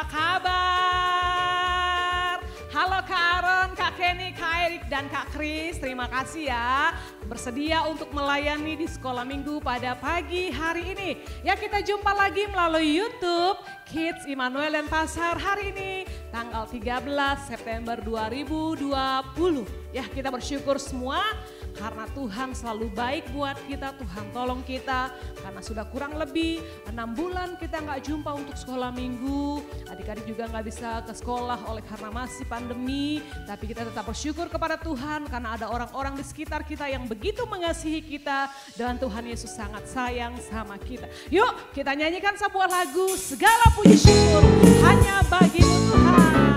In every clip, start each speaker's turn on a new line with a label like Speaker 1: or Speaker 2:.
Speaker 1: apa kabar? Halo Kak Aaron, Kak Kenny, Kak Erik, dan Kak Kris. Terima kasih ya bersedia untuk melayani di sekolah minggu pada pagi hari ini. Ya, kita jumpa lagi melalui YouTube Kids Immanuel dan Pasar hari ini tanggal 13 September 2020. Ya, kita bersyukur semua karena Tuhan selalu baik buat kita, Tuhan tolong kita. Karena sudah kurang lebih 6 bulan kita nggak jumpa untuk sekolah minggu. Adik-adik juga nggak bisa ke sekolah oleh karena masih pandemi. Tapi kita tetap bersyukur kepada Tuhan karena ada orang-orang di sekitar kita yang begitu mengasihi kita. Dan Tuhan Yesus sangat sayang sama kita. Yuk kita nyanyikan sebuah lagu, segala puji syukur hanya bagi-Mu Tuhan.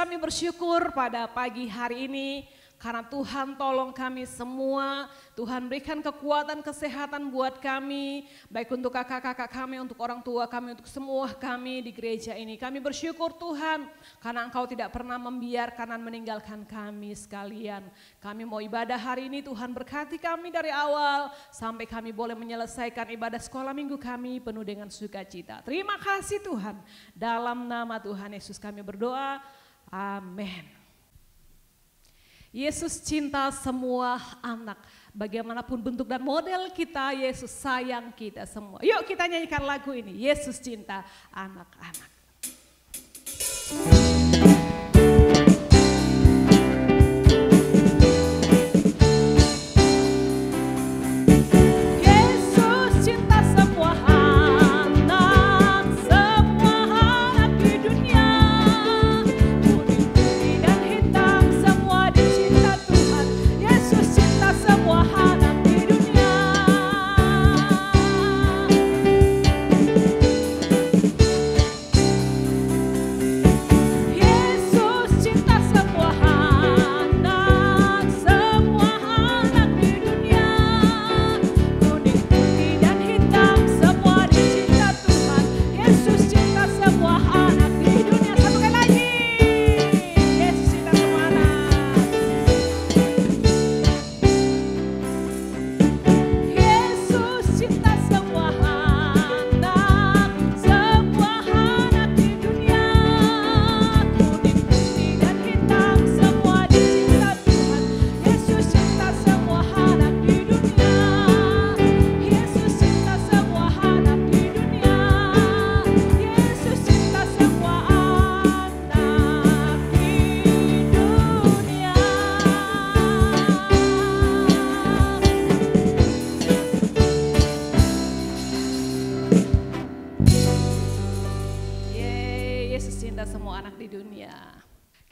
Speaker 1: Kami bersyukur pada pagi hari ini karena Tuhan tolong kami semua. Tuhan berikan kekuatan, kesehatan buat kami. Baik untuk kakak-kakak kami, untuk orang tua kami, untuk semua kami di gereja ini. Kami bersyukur Tuhan karena Engkau tidak pernah membiarkan dan meninggalkan kami sekalian. Kami mau ibadah hari ini, Tuhan berkati kami dari awal sampai kami boleh menyelesaikan ibadah sekolah minggu kami penuh dengan sukacita. Terima kasih Tuhan. Dalam nama Tuhan Yesus kami berdoa. Amin. Yesus cinta semua anak. Bagaimanapun bentuk dan model kita, Yesus sayang kita semua. Yuk kita nyanyikan lagu ini. Yesus cinta anak-anak.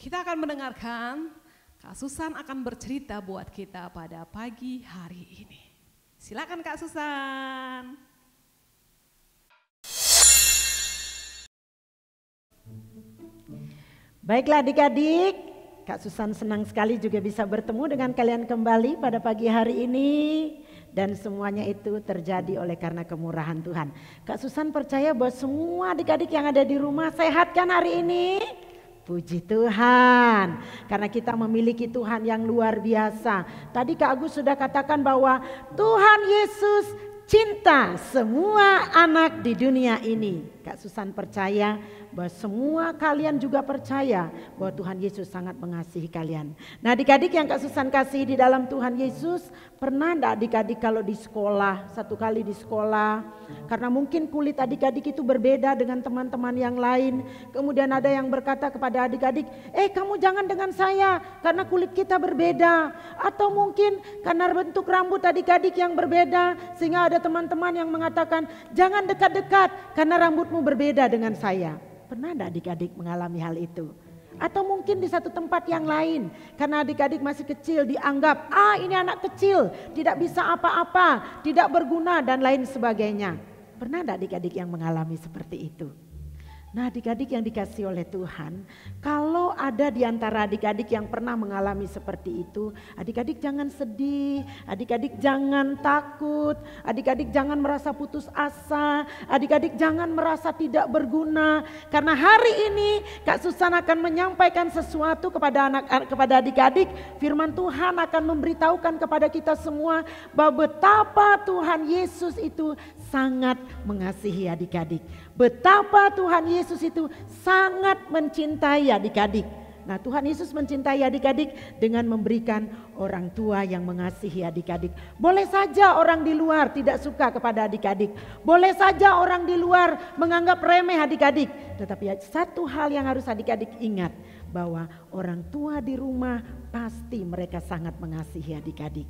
Speaker 1: Kita akan mendengarkan, Kak Susan akan bercerita buat kita pada pagi hari ini. Silakan Kak Susan.
Speaker 2: Baiklah adik-adik, Kak Susan senang sekali juga bisa bertemu dengan kalian kembali pada pagi hari ini. Dan semuanya itu terjadi oleh karena kemurahan Tuhan. Kak Susan percaya bahwa semua adik-adik yang ada di rumah sehat kan hari ini? Puji Tuhan, karena kita memiliki Tuhan yang luar biasa. Tadi Kak Agus sudah katakan bahwa Tuhan Yesus cinta semua anak di dunia ini. Kak Susan percaya bahwa semua kalian juga percaya bahwa Tuhan Yesus sangat mengasihi kalian. Nah adik-adik yang Kak Susan kasih di dalam Tuhan Yesus, pernah enggak adik-adik kalau di sekolah, satu kali di sekolah, karena mungkin kulit adik-adik itu berbeda dengan teman-teman yang lain. Kemudian ada yang berkata kepada adik-adik, kamu jangan dengan saya karena kulit kita berbeda. Atau mungkin karena bentuk rambut adik-adik yang berbeda, sehingga ada teman-teman yang mengatakan, jangan dekat-dekat karena rambutmu berbeda dengan saya. Pernah enggak adik-adik mengalami hal itu? Atau mungkin di satu tempat yang lain, karena adik-adik masih kecil dianggap, ini anak kecil, tidak bisa apa-apa, tidak berguna dan lain sebagainya. Pernah enggak adik-adik yang mengalami seperti itu? Nah adik-adik yang dikasih oleh Tuhan, kalau ada di antara adik-adik yang pernah mengalami seperti itu, adik-adik jangan sedih, adik-adik jangan takut, adik-adik jangan merasa putus asa, adik-adik jangan merasa tidak berguna. Karena hari ini Kak Susan akan menyampaikan sesuatu kepada adik-adik. Firman Tuhan akan memberitahukan kepada kita semua bahwa betapa Tuhan Yesus itu sangat mengasihi adik-adik. Betapa Tuhan Yesus itu sangat mencintai adik-adik. Nah Tuhan Yesus mencintai adik-adik dengan memberikan orang tua yang mengasihi adik-adik. Boleh saja orang di luar tidak suka kepada adik-adik. Boleh saja orang di luar menganggap remeh adik-adik. Tetapi satu hal yang harus adik-adik ingat, bahwa orang tua di rumah pasti mereka sangat mengasihi adik-adik.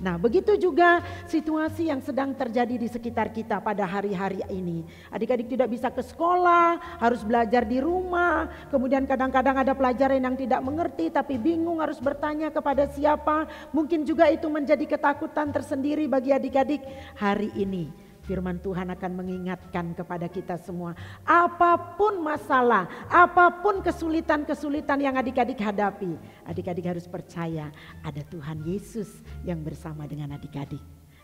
Speaker 2: Nah begitu juga situasi yang sedang terjadi di sekitar kita pada hari-hari ini. Adik-adik tidak bisa ke sekolah, harus belajar di rumah. Kemudian kadang-kadang ada pelajaran yang tidak mengerti tapi bingung harus bertanya kepada siapa. Mungkin juga itu menjadi ketakutan tersendiri bagi adik-adik hari ini. Firman Tuhan akan mengingatkan kepada kita semua, apapun masalah, apapun kesulitan-kesulitan yang adik-adik hadapi, adik-adik harus percaya ada Tuhan Yesus yang bersama dengan adik-adik.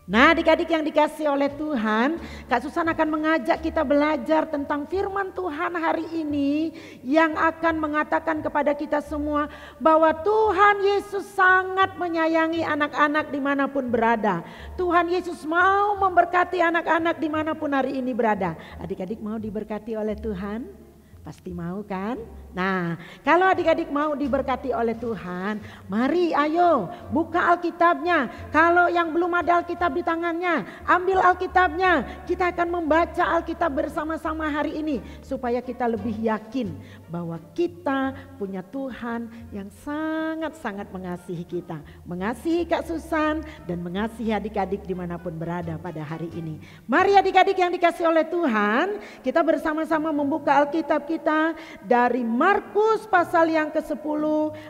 Speaker 2: Nah adik-adik yang dikasih oleh Tuhan, Kak Susan akan mengajak kita belajar tentang firman Tuhan hari ini yang akan mengatakan kepada kita semua bahwa Tuhan Yesus sangat menyayangi anak-anak dimanapun berada. Tuhan Yesus mau memberkati anak-anak dimanapun hari ini berada. Adik-adik mau diberkati oleh Tuhan? Pasti mau kan? Nah, kalau adik-adik mau diberkati oleh Tuhan, mari ayo buka Alkitabnya. Kalau yang belum ada Alkitab di tangannya, ambil Alkitabnya. Kita akan membaca Alkitab bersama-sama hari ini supaya kita lebih yakin bahwa kita punya Tuhan yang sangat-sangat mengasihi kita. Mengasihi Kak Susan dan mengasihi adik-adik dimanapun berada pada hari ini. Mari adik-adik yang dikasih oleh Tuhan, kita bersama-sama membuka Alkitab kita dari Markus pasal yang ke-10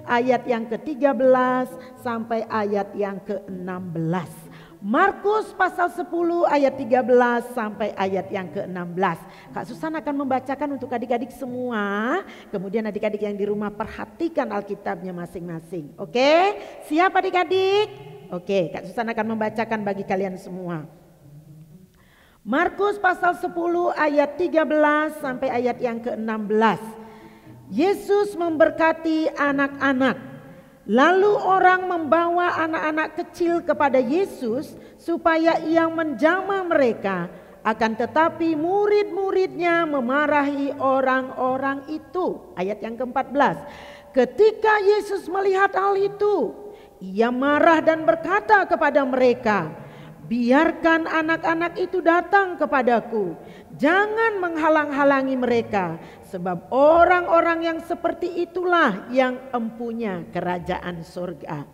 Speaker 2: ayat yang ke-13 sampai ayat yang ke-16. Markus pasal 10 ayat 13 sampai ayat yang ke-16. Kak Susan akan membacakan untuk adik-adik semua. Kemudian adik-adik yang di rumah perhatikan Alkitabnya masing-masing. Oke? Siap adik-adik? Oke, Kak Susan akan membacakan bagi kalian semua. Markus pasal 10 ayat 13 sampai ayat yang ke-16. Yesus memberkati anak-anak. Lalu orang membawa anak-anak kecil kepada Yesus supaya ia menjamah mereka. Akan tetapi murid-muridnya memarahi orang-orang itu. Ayat yang ke-14. Ketika Yesus melihat hal itu, ia marah dan berkata kepada mereka, biarkan anak-anak itu datang kepadaku. Jangan menghalang-halangi mereka. Sebab orang-orang yang seperti itulah yang empunya kerajaan surga.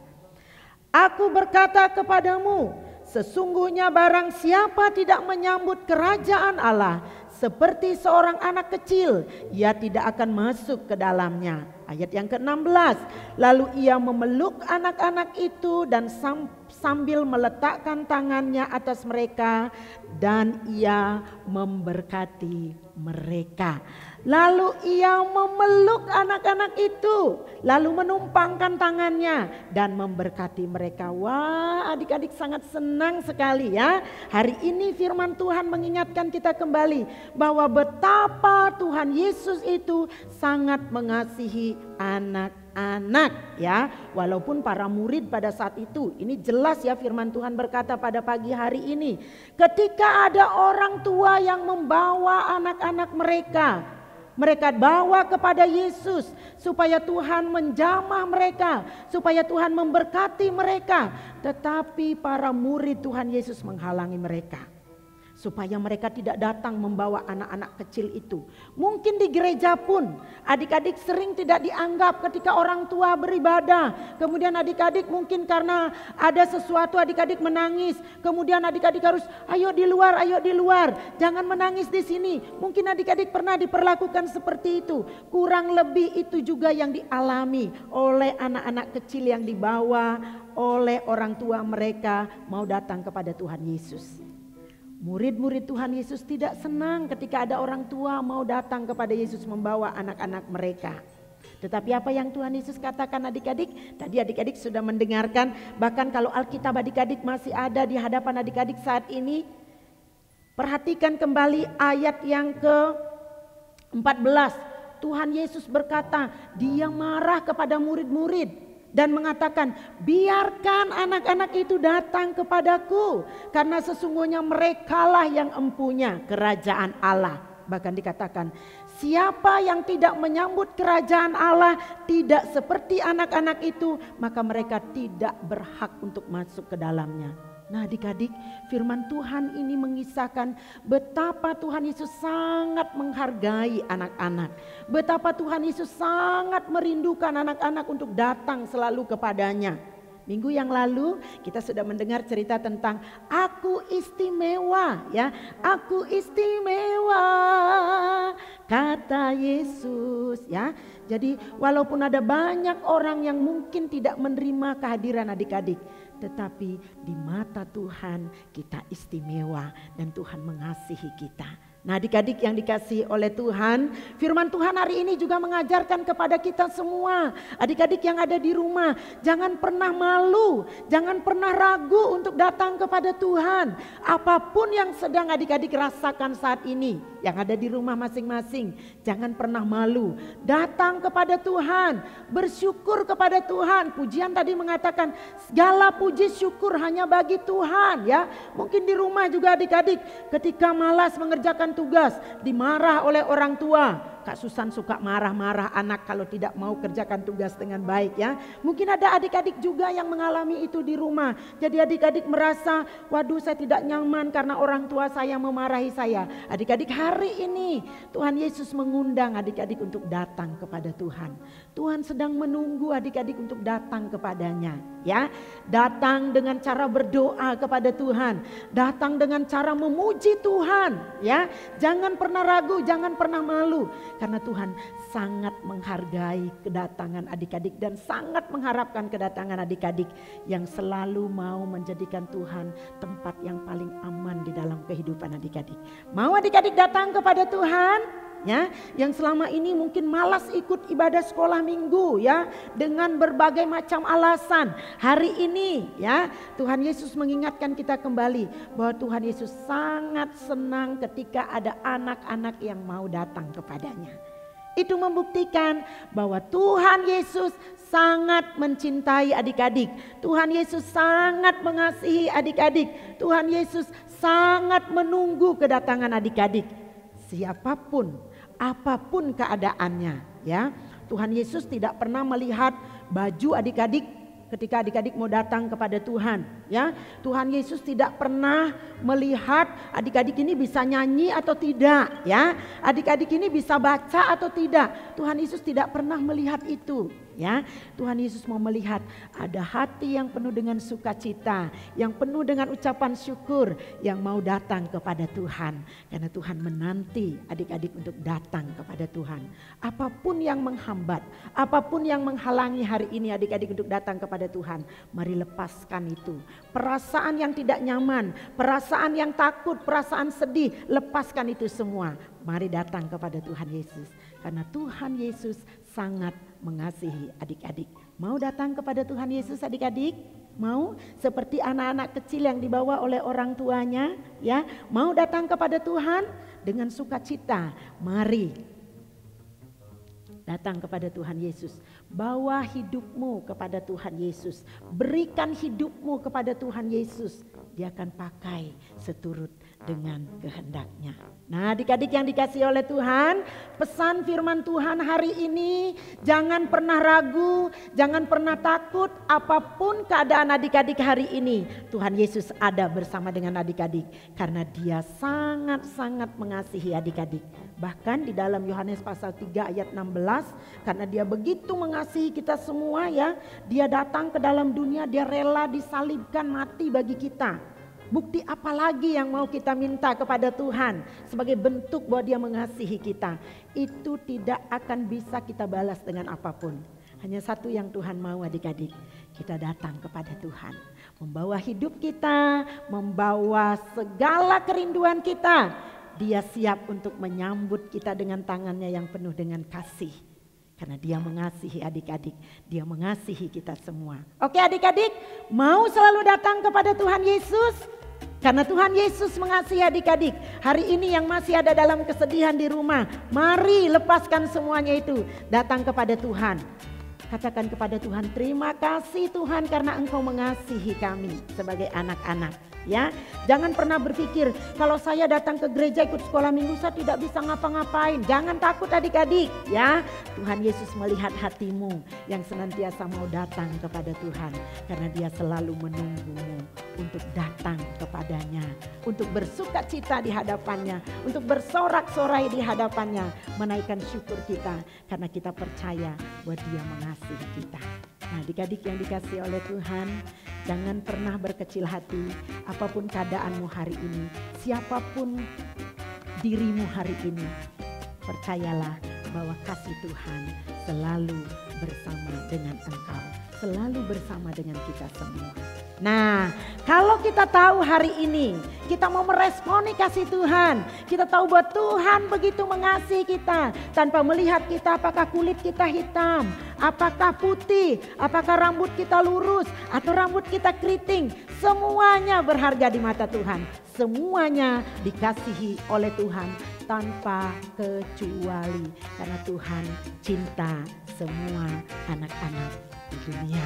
Speaker 2: Aku berkata kepadamu, sesungguhnya barang siapa tidak menyambut kerajaan Allah seperti seorang anak kecil, ia tidak akan masuk ke dalamnya. Ayat yang ke-16, lalu ia memeluk anak-anak itu dan sambil meletakkan tangannya atas mereka dan ia memberkati mereka. Lalu ia memeluk anak-anak itu, lalu menumpangkan tangannya dan memberkati mereka. Wah, adik-adik sangat senang sekali ya. Hari ini firman Tuhan mengingatkan kita kembali bahwa betapa Tuhan Yesus itu sangat mengasihi anak-anak ya. Walaupun para murid pada saat itu, ini jelas ya firman Tuhan berkata pada pagi hari ini, ketika ada orang tua yang membawa anak-anak mereka bawa kepada Yesus supaya Tuhan menjamah mereka, supaya Tuhan memberkati mereka. Tetapi para murid Tuhan Yesus menghalangi mereka supaya mereka tidak datang membawa anak-anak kecil itu. Mungkin di gereja pun adik-adik sering tidak dianggap ketika orang tua beribadah. Kemudian adik-adik mungkin karena ada sesuatu adik-adik menangis. Kemudian adik-adik harus ayo di luar, jangan menangis di sini. Mungkin adik-adik pernah diperlakukan seperti itu. Kurang lebih itu juga yang dialami oleh anak-anak kecil yang dibawa oleh orang tua mereka mau datang kepada Tuhan Yesus. Murid-murid Tuhan Yesus tidak senang ketika ada orang tua mau datang kepada Yesus membawa anak-anak mereka. Tetapi apa yang Tuhan Yesus katakan adik-adik? Tadi adik-adik sudah mendengarkan, bahkan kalau Alkitab adik-adik masih ada di hadapan adik-adik saat ini, perhatikan kembali ayat yang ke-14. Tuhan Yesus berkata, dia marah kepada murid-murid dan mengatakan, biarkan anak-anak itu datang kepadaku, karena sesungguhnya merekalah yang empunya kerajaan Allah. Bahkan dikatakan, siapa yang tidak menyambut kerajaan Allah tidak seperti anak-anak itu, maka mereka tidak berhak untuk masuk ke dalamnya. Nah adik-adik, firman Tuhan ini mengisahkan betapa Tuhan Yesus sangat menghargai anak-anak. Betapa Tuhan Yesus sangat merindukan anak-anak untuk datang selalu kepadanya. Minggu yang lalu kita sudah mendengar cerita tentang aku istimewa ya. Aku istimewa kata Yesus ya. Jadi walaupun ada banyak orang yang mungkin tidak menerima kehadiran adik-adik, tetapi di mata Tuhan kita istimewa dan Tuhan mengasihi kita. Nah adik-adik yang dikasihi oleh Tuhan, firman Tuhan hari ini juga mengajarkan kepada kita semua. Adik-adik yang ada di rumah, jangan pernah malu, jangan pernah ragu untuk datang kepada Tuhan. Apapun yang sedang adik-adik rasakan saat ini, yang ada di rumah masing-masing, jangan pernah malu. Datang kepada Tuhan, bersyukur kepada Tuhan. Pujian tadi mengatakan segala puji syukur hanya bagi Tuhan ya. Mungkin di rumah juga adik-adik ketika malas mengerjakan tugas, dimarah oleh orang tua. Kak Susan suka marah-marah anak kalau tidak mau kerjakan tugas dengan baik ya. Mungkin ada adik-adik juga yang mengalami itu di rumah. Jadi adik-adik merasa, waduh saya tidak nyaman karena orang tua saya memarahi saya. Adik-adik hari ini Tuhan Yesus mengundang adik-adik untuk datang kepada Tuhan. Tuhan sedang menunggu adik-adik untuk datang kepadanya ya. Datang dengan cara berdoa kepada Tuhan. Datang dengan cara memuji Tuhan ya. Jangan pernah ragu, jangan pernah malu. Karena Tuhan sangat menghargai kedatangan adik-adik dan sangat mengharapkan kedatangan adik-adik yang selalu mau menjadikan Tuhan tempat yang paling aman di dalam kehidupan adik-adik. Mau adik-adik datang kepada Tuhan? Ya, yang selama ini mungkin malas ikut ibadah sekolah minggu ya, dengan berbagai macam alasan. Hari ini ya, Tuhan Yesus mengingatkan kita kembali bahwa Tuhan Yesus sangat senang ketika ada anak-anak yang mau datang kepadanya. Itu membuktikan bahwa Tuhan Yesus sangat mencintai adik-adik. Tuhan Yesus sangat mengasihi adik-adik. Tuhan Yesus sangat menunggu kedatangan adik-adik. Siapapun, apapun keadaannya ya. Tuhan Yesus tidak pernah melihat baju adik-adik ketika adik-adik mau datang kepada Tuhan ya. Tuhan Yesus tidak pernah melihat adik-adik ini bisa nyanyi atau tidak ya. Adik-adik ini bisa baca atau tidak. Tuhan Yesus tidak pernah melihat itu. Ya, Tuhan Yesus mau melihat ada hati yang penuh dengan sukacita, yang penuh dengan ucapan syukur, yang mau datang kepada Tuhan. Karena Tuhan menanti adik-adik untuk datang kepada Tuhan. Apapun yang menghambat, apapun yang menghalangi hari ini adik-adik untuk datang kepada Tuhan, mari lepaskan itu. Perasaan yang tidak nyaman, perasaan yang takut, perasaan sedih, lepaskan itu semua. Mari datang kepada Tuhan Yesus. Karena Tuhan Yesus sangat mengasihi adik-adik. Mau datang kepada Tuhan Yesus adik-adik? Mau seperti anak-anak kecil yang dibawa oleh orang tuanya, ya? Mau datang kepada Tuhan dengan sukacita. Mari datang kepada Tuhan Yesus. Bawa hidupmu kepada Tuhan Yesus. Berikan hidupmu kepada Tuhan Yesus. Dia akan pakai seturut dengan kehendaknya. Nah, adik-adik yang dikasihi oleh Tuhan, pesan firman Tuhan hari ini, jangan pernah ragu, jangan pernah takut. Apapun keadaan adik-adik hari ini, Tuhan Yesus ada bersama dengan adik-adik. Karena Dia sangat-sangat mengasihi adik-adik. Bahkan di dalam Yohanes pasal 3 ayat 16, karena Dia begitu mengasihi kita semua, ya, Dia datang ke dalam dunia, Dia rela disalibkan mati bagi kita. Bukti apa lagi yang mau kita minta kepada Tuhan sebagai bentuk bahwa Dia mengasihi kita? Itu tidak akan bisa kita balas dengan apapun. Hanya satu yang Tuhan mau adik-adik, kita datang kepada Tuhan. Membawa hidup kita, membawa segala kerinduan kita. Dia siap untuk menyambut kita dengan tangannya yang penuh dengan kasih. Karena Dia mengasihi adik-adik, Dia mengasihi kita semua. Oke adik-adik, mau selalu datang kepada Tuhan Yesus? Karena Tuhan Yesus mengasihi adik-adik. Hari ini yang masih ada dalam kesedihan di rumah, mari lepaskan semuanya itu. Datang kepada Tuhan. Katakan kepada Tuhan, terima kasih Tuhan karena Engkau mengasihi kami sebagai anak-anak. Ya, jangan pernah berpikir kalau saya datang ke gereja ikut sekolah minggu saya tidak bisa ngapa-ngapain. Jangan takut adik-adik, ya. Tuhan Yesus melihat hatimu yang senantiasa mau datang kepada Tuhan, karena Dia selalu menunggumu untuk datang kepadanya, untuk bersukacita di hadapannya, untuk bersorak-sorai di hadapannya, menaikkan syukur kita karena kita percaya bahwa Dia mengasihi kita. Nah, adik-adik yang dikasihi oleh Tuhan, jangan pernah berkecil hati apapun keadaanmu hari ini, siapapun dirimu hari ini. Percayalah bahwa kasih Tuhan selalu bersama dengan engkau, selalu bersama dengan kita semua. Nah, kalau kita tahu hari ini kita mau meresponi kasih Tuhan, kita tahu bahwa Tuhan begitu mengasihi kita tanpa melihat kita apakah kulit kita hitam, apakah putih, apakah rambut kita lurus atau rambut kita keriting, semuanya berharga di mata Tuhan. Semuanya dikasihi oleh Tuhan tanpa kecuali, karena Tuhan cinta semua anak-anak di dunia.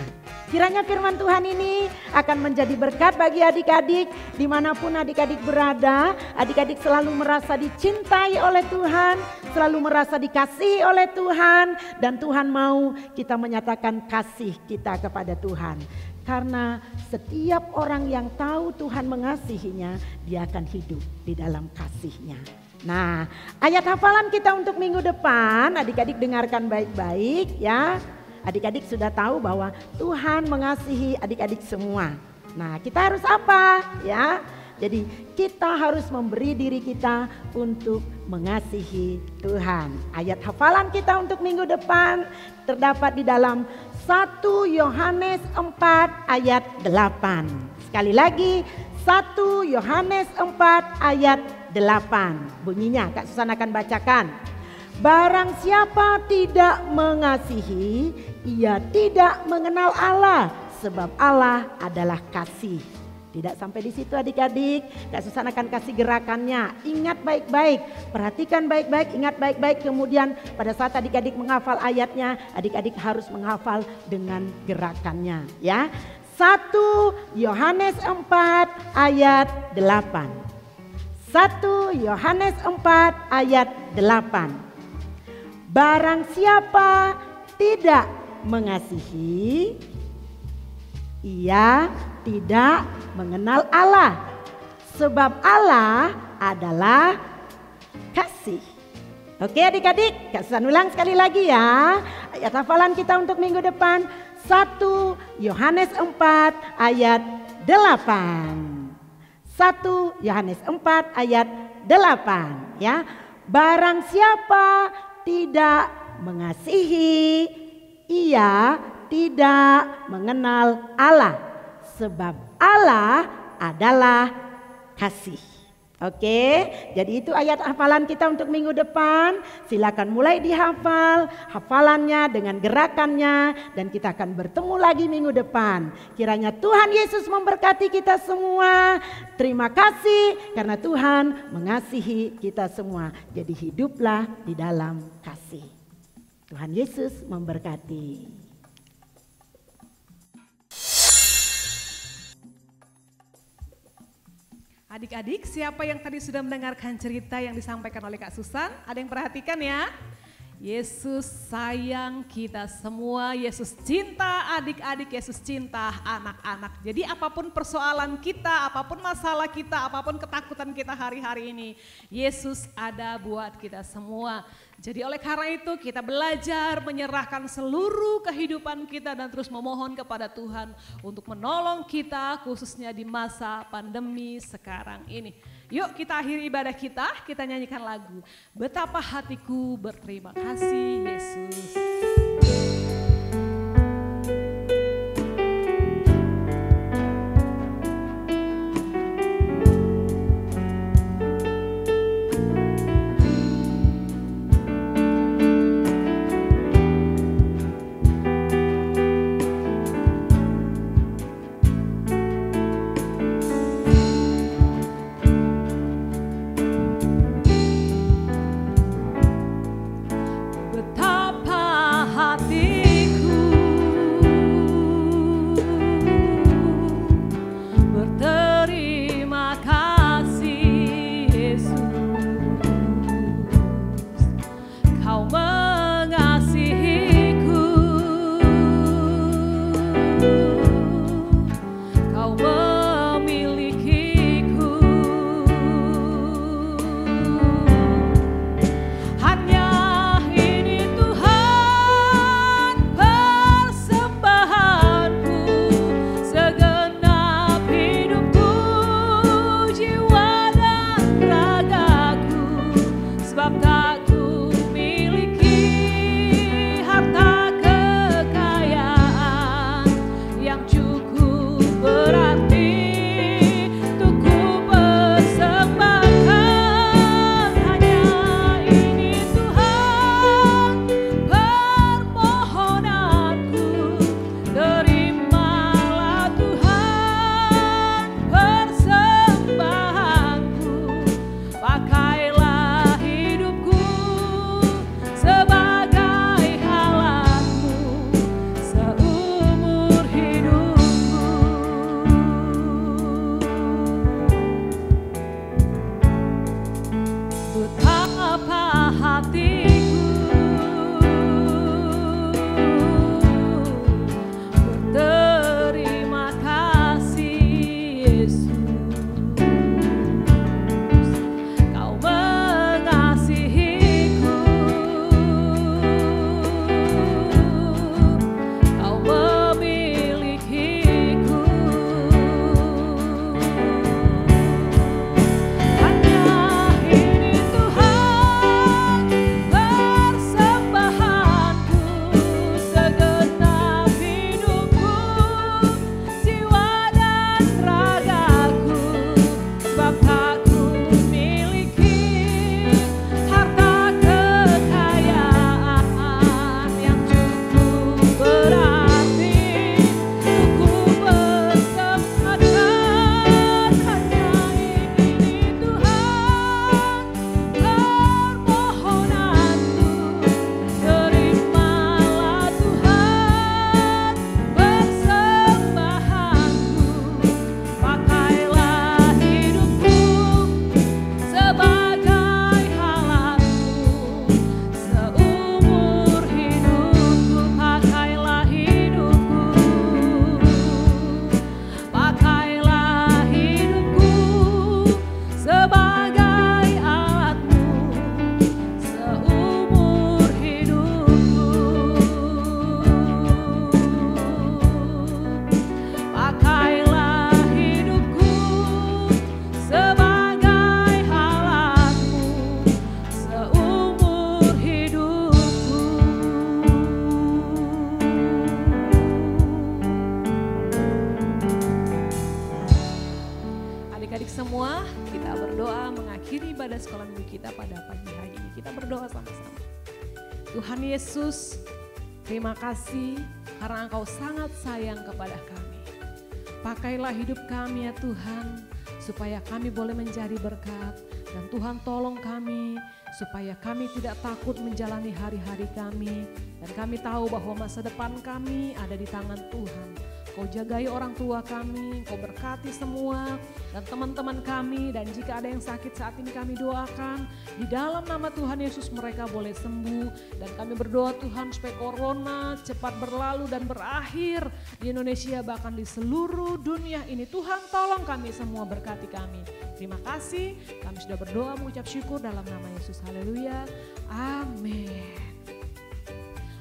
Speaker 2: Kiranya firman Tuhan ini akan menjadi berkat bagi adik-adik dimanapun adik-adik berada. Adik-adik selalu merasa dicintai oleh Tuhan, selalu merasa dikasihi oleh Tuhan, dan Tuhan mau kita menyatakan kasih kita kepada Tuhan. Karena setiap orang yang tahu Tuhan mengasihinya, dia akan hidup di dalam kasih-Nya. Nah, ayat hafalan kita untuk minggu depan, adik-adik dengarkan baik-baik ya. Adik-adik sudah tahu bahwa Tuhan mengasihi adik-adik semua. Nah, kita harus apa ya? Jadi kita harus memberi diri kita untuk mengasihi Tuhan. Ayat hafalan kita untuk minggu depan terdapat di dalam 1 Yohanes 4 ayat 8. Sekali lagi 1 Yohanes 4 ayat 8. Bunyinya Kak Susan akan bacakan. Barang siapa tidak mengasihi, ia tidak mengenal Allah, sebab Allah adalah kasih. Tidak sampai di situ adik-adik, Kak Susan akan kasih gerakannya. Ingat baik-baik, perhatikan baik-baik, ingat baik-baik. Kemudian pada saat adik-adik menghafal ayatnya, adik-adik harus menghafal dengan gerakannya ya. 1 Yohanes 4 ayat 8. 1 Yohanes 4 ayat 8. Barang siapa tidak mengasihi, ia tidak mengenal Allah, sebab Allah adalah kasih. Oke adik-adik, Kak Susan ulang sekali lagi ya. Ayat hafalan kita untuk minggu depan 1 Yohanes 4 ayat 8. 1 Yohanes 4 ayat 8 ya. Barang siapa tidak mengasihi, ia tidak mengenal Allah, sebab Allah adalah kasih. Oke, jadi itu ayat hafalan kita untuk minggu depan. Silakan mulai dihafal hafalannya dengan gerakannya, dan kita akan bertemu lagi minggu depan. Kiranya Tuhan Yesus memberkati kita semua. Terima kasih karena Tuhan mengasihi kita semua. Jadi hiduplah di dalam kasih. Tuhan Yesus memberkati.
Speaker 1: Adik-adik, siapa yang tadi sudah mendengarkan cerita yang disampaikan oleh Kak Susan? Ada yang perhatikan ya? Yesus sayang kita semua, Yesus cinta adik-adik, Yesus cinta anak-anak. Jadi apapun persoalan kita, apapun masalah kita, apapun ketakutan kita hari-hari ini, Yesus ada buat kita semua. Jadi oleh karena itu kita belajar menyerahkan seluruh kehidupan kita dan terus memohon kepada Tuhan untuk menolong kita khususnya di masa pandemi sekarang ini. Yuk kita akhiri ibadah kita nyanyikan lagu Betapa Hatiku Berterima Kasih Yesus. Betapa Baik semua, kita berdoa mengakhiri ibadah sekolah minggu kita pada pagi hari ini. Kita berdoa sama-sama. Tuhan Yesus, terima kasih karena Engkau sangat sayang kepada kami. Pakailah hidup kami ya Tuhan, supaya kami boleh menjadi berkat. Dan Tuhan tolong kami, supaya kami tidak takut menjalani hari-hari kami. Dan kami tahu bahwa masa depan kami ada di tangan Tuhan. Kau jagai orang tua kami, Kau berkati semua dan teman-teman kami. Dan jika ada yang sakit saat ini kami doakan, di dalam nama Tuhan Yesus mereka boleh sembuh. Dan kami berdoa Tuhan supaya corona cepat berlalu dan berakhir di Indonesia bahkan di seluruh dunia ini. Tuhan tolong kami semua, berkati kami. Terima kasih, kami sudah berdoa mengucap syukur dalam nama Yesus. Haleluya, amin.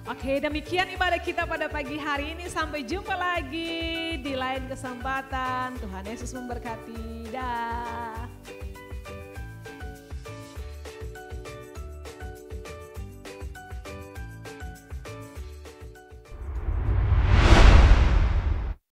Speaker 1: Oke, demikian ibadah kita pada pagi hari ini. Sampai jumpa lagi di lain kesempatan. Tuhan Yesus memberkati. Dah.